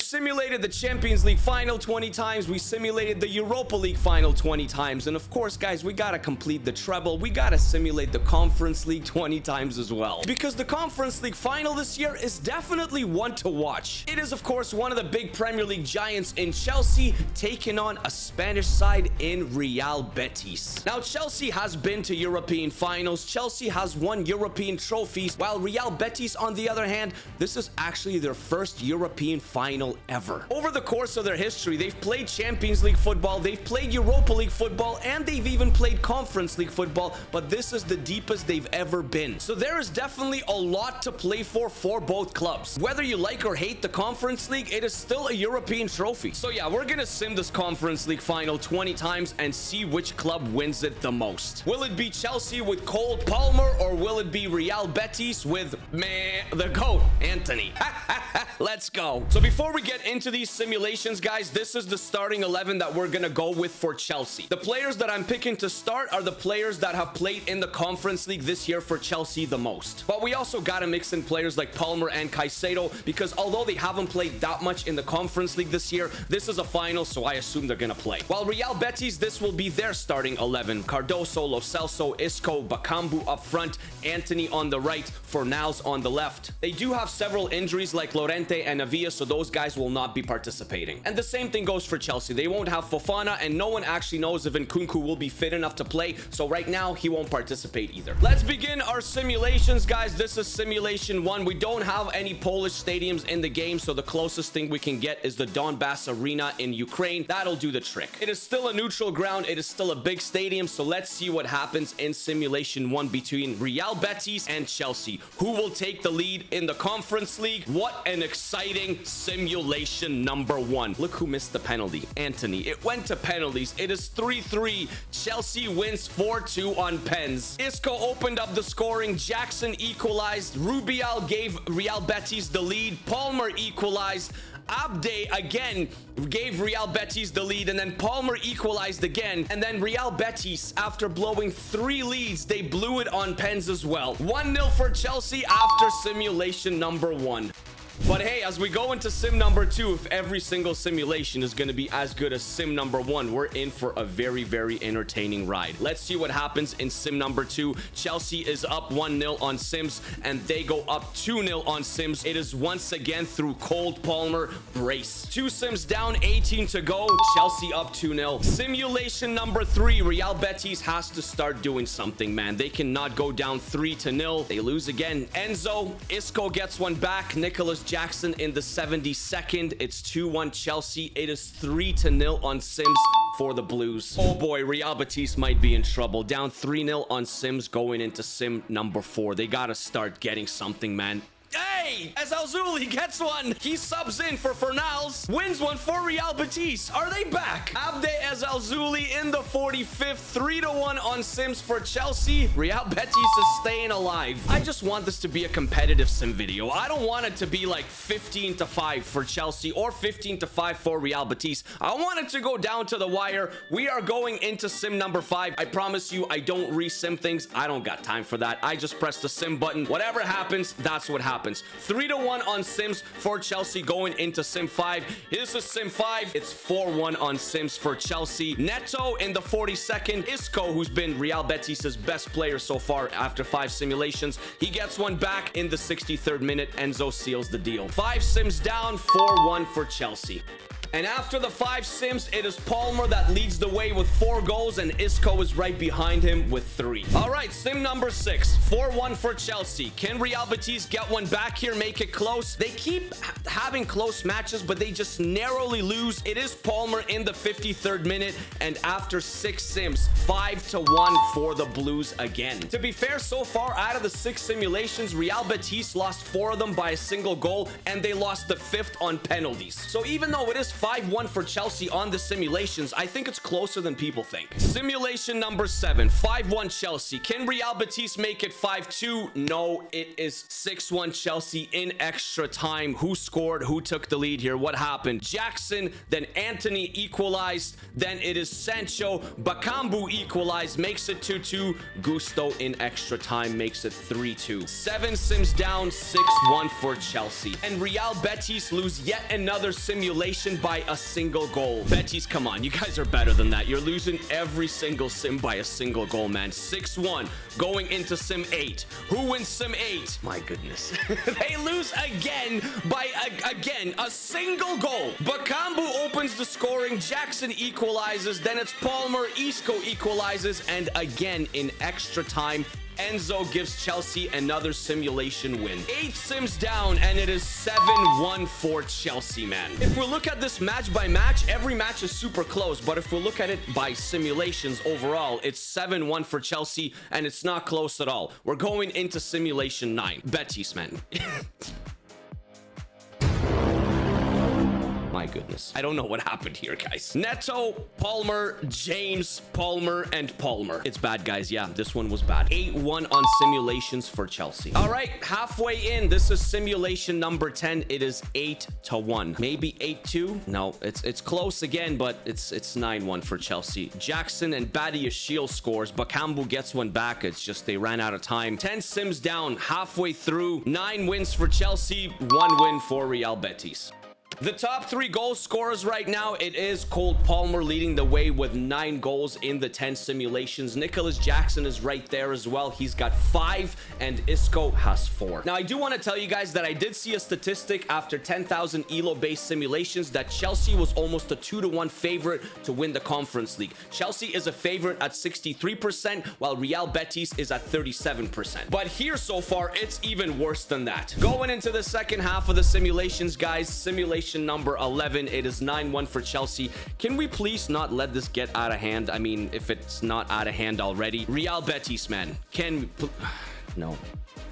simulated the Champions League final 20 times. We simulated the Europa League final 20 times. And of course, guys, we gotta complete the treble. We gotta simulate the Conference League 20 times as well. Because the Conference League final this year is definitely one to watch. It is, of course, one of the big Premier League giants in Chelsea taking on a Spanish side in Real Betis. Now, Chelsea has been to European finals. Chelsea has won European trophies, while Real Betis, on the other hand, this is actually their first European final ever. Over the course of their history, they've played Champions League football, they've played Europa League football, and they've even played Conference League football, but this is the deepest they've ever been. So there is definitely a lot to play for both clubs. Whether you like or hate the Conference League, it is still a European trophy. So yeah, we're gonna sim this Conference League final 20 times and see which club wins it the most. Will it be Chelsea with Cole Palmer, or will it be Real Betis with the GOAT, Anthony? Let's go. So before we get into these simulations, guys, this is the starting 11 that we're gonna go with for Chelsea. The players that I'm picking to start are the players that have played in the Conference League this year for Chelsea the most. But we also gotta mix in players like Palmer and Caicedo, because although they haven't played that much in the Conference League this year, this is a final, so I assume they're gonna play. While Real Betis, this will be their starting 11. Cardoso, Lo Celso, Isco, Bakambu up front, Anthony on the right, Fornals on the left. They do have several injuries like Llorente and Avila, so those guys will not be participating. And the same thing goes for Chelsea. They won't have Fofana, and no one actually knows if Nkunku will be fit enough to play, so right now he won't participate either. Let's begin our simulations, guys. This is simulation 1. We don't have any Polish stadiums in the game, so the closest thing we can get is the Donbass Arena in Ukraine. That'll do the trick. It is still a neutral ground. It is still a big stadium, so let's see what happens in simulation 1 between Real Betis and Chelsea. Who will take the lead in the Conference League? What an exciting simulation number 1. Look who missed the penalty. Anthony. It went to penalties. It is 3-3. Chelsea wins 4-2 on pens. Isco opened up the scoring. Jackson equalized. Rubial gave Real Betis the lead. Palmer equalized. Abde again gave Real Betis the lead, and then Palmer equalized again, and then Real Betis, after blowing 3 leads, they blew it on pens as well. 1-0 for Chelsea after simulation number 1. But hey, as we go into sim number 2, if every single simulation is going to be as good as sim number 1, we're in for a very, very entertaining ride. Let's see what happens in sim number 2. Chelsea is up 1-0 on sims, and they go up 2-0 on sims. It is once again through Cole Palmer brace. 2 sims down, 18 to go. Chelsea up 2-0. Simulation number 3. Real Betis has to start doing something, man. They cannot go down 3-0. They lose again. Enzo, Isco gets one back. Nicholas Jackson in the 72nd. It's 2-1 Chelsea. It is 3-0 on sims for the Blues. Oh boy, Real Betis might be in trouble. Down 3-0 on sims going into sim number 4. They gotta start getting something, man. Hey, Ezalzouli gets one. He subs in for Fornals. Wins one for Real Betis. Are they back? Abde Ezalzouli in the 45th. 3-1 on sims for Chelsea. Real Betis is staying alive. I just want this to be a competitive sim video. I don't want it to be like 15-5 for Chelsea or 15-5 for Real Betis. I want it to go down to the wire. We are going into sim number 5. I promise you, I don't resim things. I don't got time for that. I just press the sim button. Whatever happens, that's what happens. 3-1 on sims for Chelsea going into sim 5. This is sim 5. It's 4-1 on sims for Chelsea. Neto in the 42nd. Isco, who's been Real Betis' best player so far after 5 simulations, he gets one back in the 63rd minute. Enzo seals the deal. 5 sims down, 4-1 for Chelsea. And after the 5 sims, it is Palmer that leads the way with 4 goals, and Isco is right behind him with 3. All right, sim number 6, 4-1 for Chelsea. Can Real Betis get one back here, make it close? They keep having close matches, but they just narrowly lose. It is Palmer in the 53rd minute, and after 6 sims, 5-1 for the Blues again. To be fair, so far out of the 6 simulations, Real Betis lost 4 of them by a single goal, and they lost the 5th on penalties. So even though it is 5-1 for Chelsea on the simulations. I think it's closer than people think. Simulation number 7, 5-1 Chelsea. Can Real Betis make it 5-2? No, it is 6-1 Chelsea in extra time. Who scored? Who took the lead here? What happened? Jackson, then Anthony equalized, then it is Sancho. Bakambu equalized, makes it 2-2. Gusto in extra time makes it 3-2. 7 sims down, 6-1 for Chelsea. And Real Betis lose yet another simulation by a single goal. Betis, come on, you guys are better than that. You're losing every single sim by a single goal, man. 6-1 going into sim 8. Who wins sim 8? My goodness. They lose again by a single goal. Bakambu opens the scoring, Jackson equalizes, then it's Palmer, Isco equalizes, and again in extra time, Enzo gives Chelsea another simulation win. 8 sims down, and it is 7-1 for Chelsea, man. If we look at this match by match, every match is super close. But if we look at it by simulations overall, it's 7-1 for Chelsea, and it's not close at all. We're going into simulation 9. Betis, man. My goodness. I don't know what happened here, guys. Neto, Palmer, James, Palmer, and Palmer. It's bad, guys. Yeah, this one was bad. 8-1 on simulations for Chelsea. All right, halfway in. This is simulation number 10. It is 8-1. Maybe 8-2. No, it's close again, but it's 9-1 for Chelsea. Jackson and Badiashile scores. Bakambu gets one back. It's just they ran out of time. 10 sims down, halfway through. 9 wins for Chelsea, 1 win for Real Betis. The top 3 goal scorers right now, it is Cole Palmer leading the way with 9 goals in the 10 simulations. Nicholas Jackson is right there as well. He's got 5, and Isco has 4. Now, I do want to tell you guys that I did see a statistic after 10,000 ELO-based simulations that Chelsea was almost a 2-1 favorite to win the Conference League. Chelsea is a favorite at 63%, while Real Betis is at 37%. But here so far, it's even worse than that. Going into the second half of the simulations, guys, simulation number 11, it is 9-1 for Chelsea. Can we please not let this get out of hand? I mean, if it's not out of hand already. Real Betis, man. No.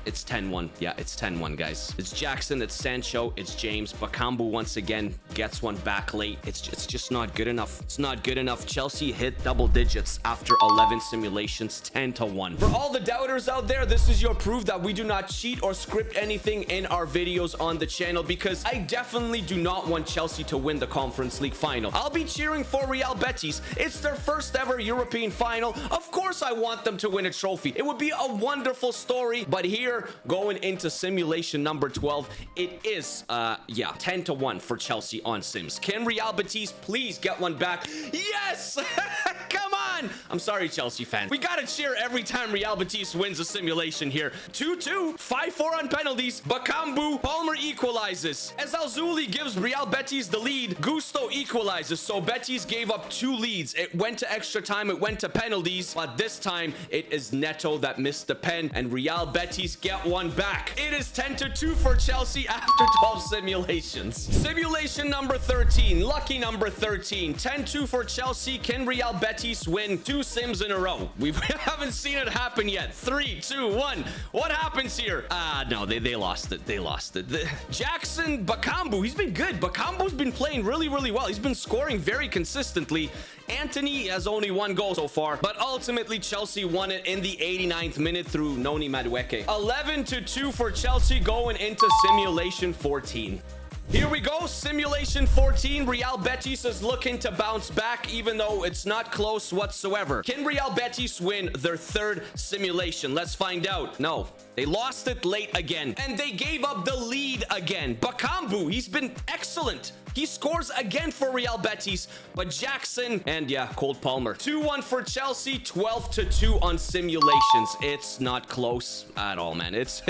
It's 10-1. Yeah, it's 10-1, guys. It's Jackson, it's Sancho, it's James. Bakambu once again gets one back late. It's just not good enough. It's not good enough. Chelsea hit double digits after 11 simulations, 10-1. For all the doubters out there, this is your proof that we do not cheat or script anything in our videos on the channel, because I definitely do not want Chelsea to win the Conference League final. I'll be cheering for Real Betis. It's their first ever European final. Of course I want them to win a trophy. It would be a wonderful story, but here going into simulation number 12, it is 10-1 for Chelsea on sims. Can Real Betis please get one back? Yes. Come on. I'm sorry, Chelsea fans. We gotta cheer every time Real Betis wins a simulation here. 2-2, 5-4 on penalties. Bakambu, Palmer equalizes. As Alzuli gives Real Betis the lead, Gusto equalizes. So Betis gave up 2 leads. It went to extra time, it went to penalties, but this time it is Neto that missed the pen, and Real Betis get one back. It is 10-2 for Chelsea after 12 simulations. Simulation number 13, lucky number 13. 10-2 for Chelsea. Can Real Betis win 2 sims in a row? We haven't seen it happen yet. 3, 2, 1. What happens here? No, they lost it. They lost it. Jackson, Bakambu, he's been good. Bakambu's been playing really, really well. He's been scoring very consistently. Anthony has only 1 goal so far, but ultimately Chelsea won it in the 89th minute through Noni Madueke. 11-2 for Chelsea going into simulation 14. Here we go, simulation 14. Real Betis is looking to bounce back, even though it's not close whatsoever. Can Real Betis win their 3rd simulation? Let's find out. No, they lost it late again, and they gave up the lead again. Bakambu, he's been excellent. He scores again for Real Betis, but Jackson and Cole Palmer. 2-1 for Chelsea, 12-2 on simulations. It's not close at all, man. It's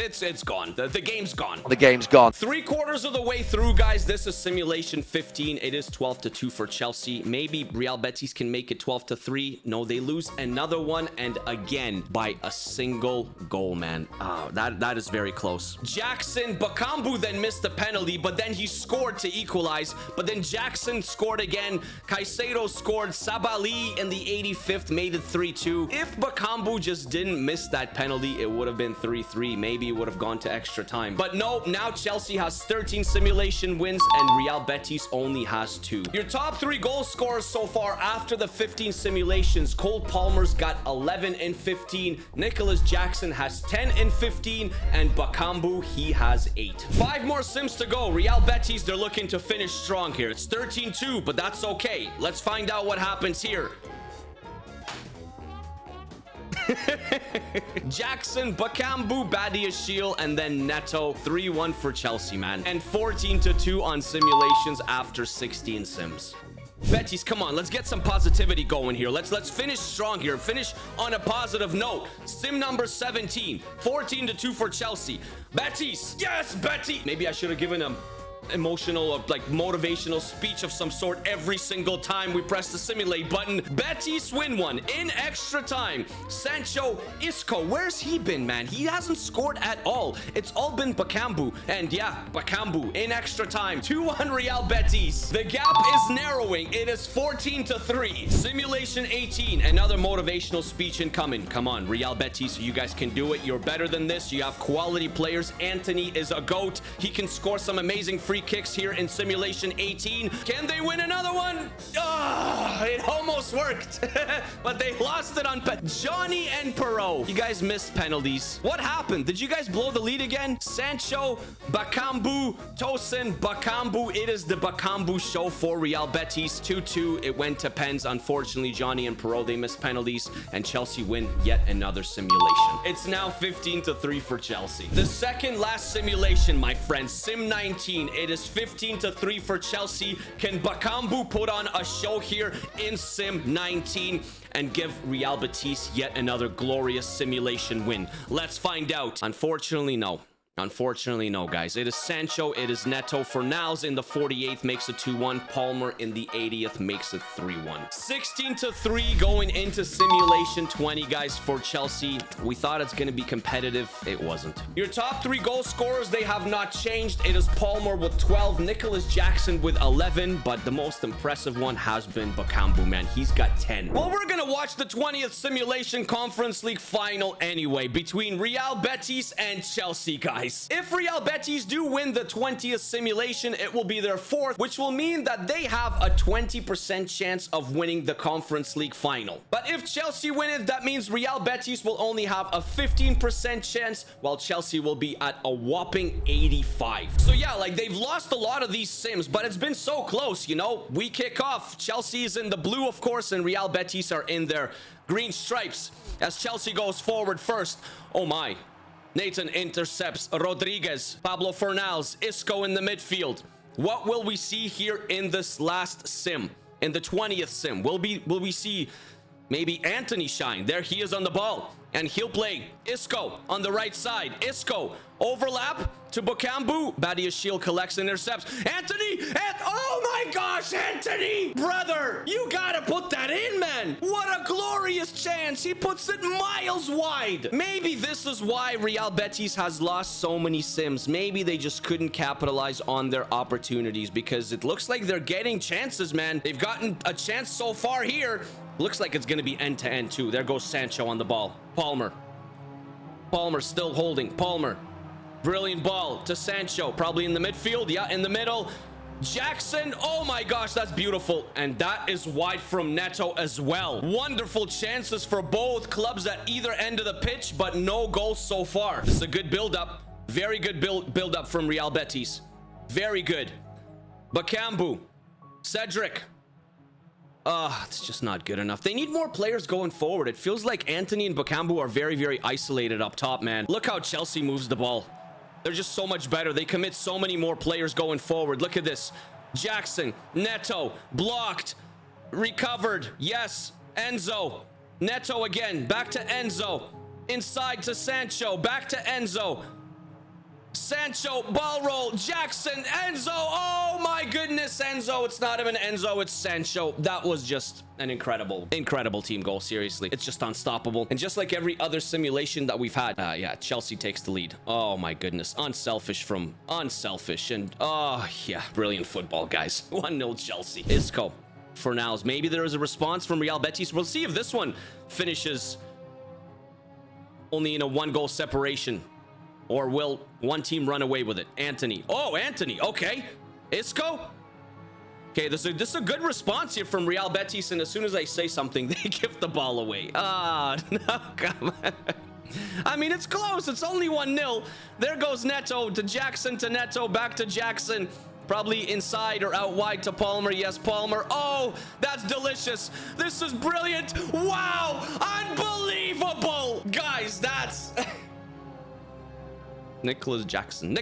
gone. The game's gone. The game's gone. 3/4 of the way through, guys. This is simulation 15. It is 12-2 for Chelsea. Maybe Real Betis can make it 12-3. No, they lose another one, and again by a single goal, man. That is very close. Jackson, Bakambu then missed the penalty, but then he scored to equalize. close, but then Jackson scored again. Caicedo scored. Sabali in the 85th made it 3-2. If Bakambu just didn't miss that penalty, it would have been 3-3. Maybe it would have gone to extra time. But no, now Chelsea has 13 simulation wins and Real Betis only has 2. Your top 3 goal scorers so far after the 15 simulations: Cole Palmer's got 11 and 15. Nicholas Jackson has 10 and 15. And Bakambu, he has 8. 5 more sims to go. Real Betis, they're looking to finish strong here. It's 13-2, but that's okay. Let's find out what happens here. Jackson, Bakambu, Badiashile, and then Neto. 3-1 for Chelsea, man. And 14-2 on simulations after 16 sims. Betis, come on, let's get some positivity going here. Let's finish strong here. Finish on a positive note. Sim number 17, 14-2 for Chelsea. Betis, yes, Betis. Maybe I should have given him emotional or like motivational speech of some sort every single time we press the simulate button. Betis win one in extra time. Sancho, Isco, where's he been, man? He hasn't scored at all. It's all been Bakambu. And yeah, Bakambu in extra time. 2-1 Real Betis. The gap is narrowing. It is 14-3. Simulation 18. Another motivational speech incoming. Come on, Real Betis, you guys can do it. You're better than this. You have quality players. Anthony is a GOAT. He can score some amazing free kicks here in simulation 18. Can they win another one? It almost worked. But they lost it on Johnny and Perot. You guys missed penalties. What happened? Did you guys blow the lead again? Sancho, Bakambu, Tosin, Bakambu. It is the Bakambu show for Real Betis. 2-2. It went to pens. Unfortunately, Johnny and Perot, they missed penalties, and Chelsea win yet another simulation. It's now 15-3 for Chelsea. The second last simulation, my friends, sim 19. It is 15-3 for Chelsea. Can Bakambu put on a show here in sim 19 and give Real Betis yet another glorious simulation win? Let's find out. Unfortunately, no. Unfortunately, no, guys. It is Sancho. It is Neto. Fornals in the 48th makes it 2-1. Palmer in the 80th makes it 3-1. 16-3 going into simulation 20, guys, for Chelsea. We thought it's going to be competitive. It wasn't. Your top 3 goal scorers, they have not changed. It is Palmer with 12, Nicholas Jackson with 11, but the most impressive one has been Bakambu, man. He's got 10. Well, we're going to watch the 20th simulation Conference League final anyway, between Real Betis and Chelsea, guys. If Real Betis do win the 20th simulation, it will be their 4th, which will mean that they have a 20% chance of winning the Conference League final. But if Chelsea win it, that means Real Betis will only have a 15% chance, while Chelsea will be at a whopping 85. So yeah, like, they've lost a lot of these sims, but it's been so close, you know? We kick off. Chelsea is in the blue, of course, and Real Betis are in their green stripes as Chelsea goes forward first. Oh my. Nathan intercepts Rodriguez, Pablo Fornals, Isco in the midfield. What will we see here in this last sim, in the 20th sim? Will we see maybe Anthony shine? There he is on the ball, and he'll play Isco on the right side. Isco overlap to Bakambu. Badiashile collects and intercepts. Anthony! Oh my gosh, Anthony! Brother, you gotta put that in, man! What a glorious chance! He puts it miles wide! Maybe this is why Real Betis has lost so many sims. Maybe they just couldn't capitalize on their opportunities, because it looks like they're getting chances, man. They've gotten a chance so far here. Looks like it's gonna be end-to-end too. There goes Sancho on the ball. Palmer still holding. Palmer. Brilliant ball to Sancho, probably in the midfield. Yeah, in the middle. Jackson, oh my gosh, that's beautiful. And that is wide from Neto as well. Wonderful chances for both clubs at either end of the pitch, but no goals so far. This is a good build-up. Very good build-up from Real Betis. Very good. Bakambu. Cedric. It's just not good enough. They need more players going forward. It feels like Anthony and Bakambu are very, very isolated up top, man. Look how Chelsea moves the ball. They're just so much better. They commit so many more players going forward. Look at this. Jackson, Neto, blocked, recovered. Yes, Enzo. Neto again, back to Enzo. Inside to Sancho, back to Enzo. Sancho, ball roll, Jackson, Enzo. Oh my goodness, Enzo. It's not even Enzo, it's Sancho. That was just an incredible team goal. Seriously, it's just unstoppable. And just like every other simulation that we've had, yeah, Chelsea takes the lead. Oh my goodness, unselfish, and oh yeah, brilliant football, guys. 1-0 Chelsea. Isco for now. Maybe there is a response from Real Betis. We'll see if this one finishes only in a 1-goal separation, or will one team run away with it? Anthony. Oh, Anthony. Okay. Isco. Okay, this is a good response here from Real Betis, and as soon as I say something, they give the ball away. Ah, no, come on. I mean, it's close. It's only 1-0. There goes Neto to Jackson to Neto, back to Jackson. Probably inside or out wide to Palmer. Yes, Palmer. Oh, that's delicious. This is brilliant. Wow. Unbelievable. Guys, that's... Nicholas Jackson.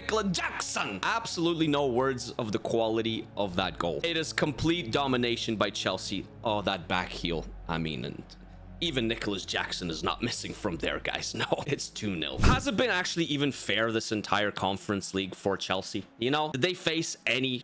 Absolutely no words of the quality of that goal. It is complete domination by Chelsea. Oh, that back heel. I mean, and even Nicholas Jackson is not missing from there, guys. No, it's 2-0. Has it been actually even fair this entire Conference League for Chelsea? You know, did they face any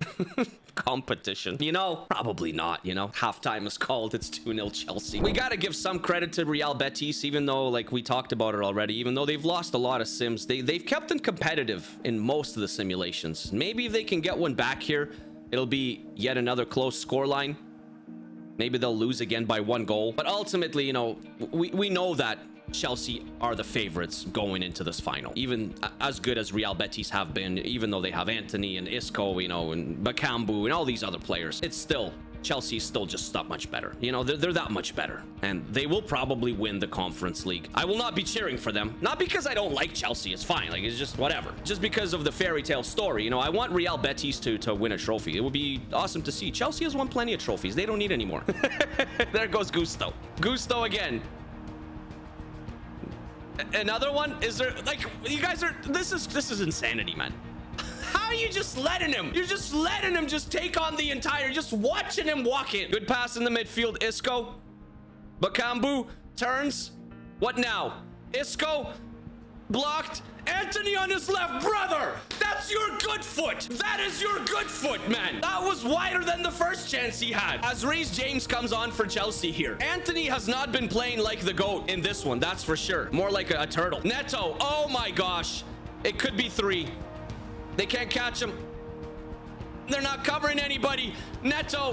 competition? You know, probably not. You know, halftime is called. It's 2-0 Chelsea. We got to give some credit to Real Betis, even though, like we talked about it already, even though they've lost a lot of sims, they've kept them competitive in most of the simulations. Maybe if they can get one back here, it'll be yet another close scoreline. Maybe they'll lose again by 1 goal. But ultimately, you know, we know that Chelsea are the favorites going into this final. Even as good as Real Betis have been, even though they have Anthony and Isco, you know, and Bakambu and all these other players, it's still... Chelsea's still just that much better. You know, they're that much better. And they will probably win the Conference League. I will not be cheering for them. Not because I don't like Chelsea. It's fine. Like, it's just whatever. Just because of the fairy tale story. You know, I want Real Betis to win a trophy. It would be awesome to see. Chelsea has won plenty of trophies. They don't need any more. There goes Gusto. Gusto again. Another one? Is there... Like, you guys are... This is insanity, man. How are you just letting him? You're just letting him just take on the entire... Just watching him walk in. Good pass in the midfield. Isco. Bakambu turns. What now? Isco. Blocked. Anthony on his left. Brother, that's your good foot. That is your good foot, man. That was wider than the first chance he had. As Reece James comes on for Chelsea here. Anthony has not been playing like the GOAT in this one. That's for sure. More like a turtle. Neto. Oh my gosh. It could be 3. They can't catch him. They're not covering anybody. Neto.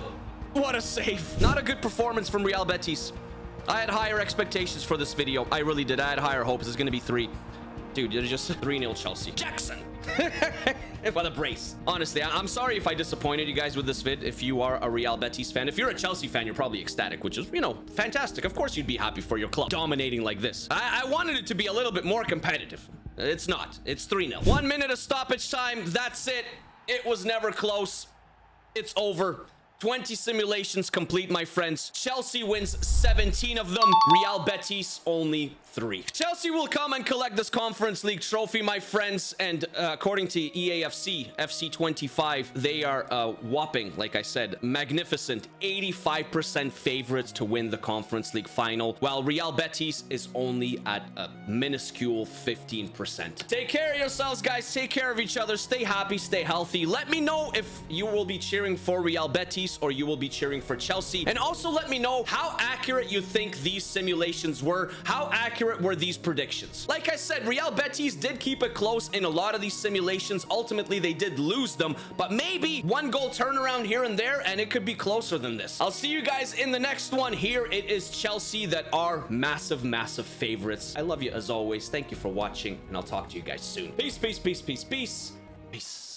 What a save. Not a good performance from Real Betis. I had higher expectations for this video. I really did. I had higher hopes. It's going to be 3. Dude, you're just 3-0 Chelsea. Jackson. What a brace. Honestly, I'm sorry if I disappointed you guys with this vid. If you are a Real Betis fan, if you're a Chelsea fan, you're probably ecstatic, which is, you know, fantastic. Of course, you'd be happy for your club dominating like this. I wanted it to be a little bit more competitive. It's not. It's 3-0. 1 minute of stoppage time. That's it. It was never close. It's over. 20 simulations complete, my friends. Chelsea wins 17 of them. Real Betis only 3. Chelsea will come and collect this Conference League trophy, my friends. And according to EAFC, FC25, they are whopping, like I said, magnificent 85% favorites to win the Conference League final, while Real Betis is only at a minuscule 15%. Take care of yourselves, guys. Take care of each other. Stay happy, stay healthy. Let me know if you will be cheering for Real Betis or you will be cheering for Chelsea. And also let me know how accurate you think these simulations were. How accurate were these predictions? Like I said, Real Betis did keep it close in a lot of these simulations. Ultimately, they did lose them, but maybe 1 goal turnaround here and there, and it could be closer than this. I'll see you guys in the next one. Here it is Chelsea that are massive, massive favorites. I love you as always. Thank you for watching, and I'll talk to you guys soon. Peace, peace, peace, peace, peace. Peace.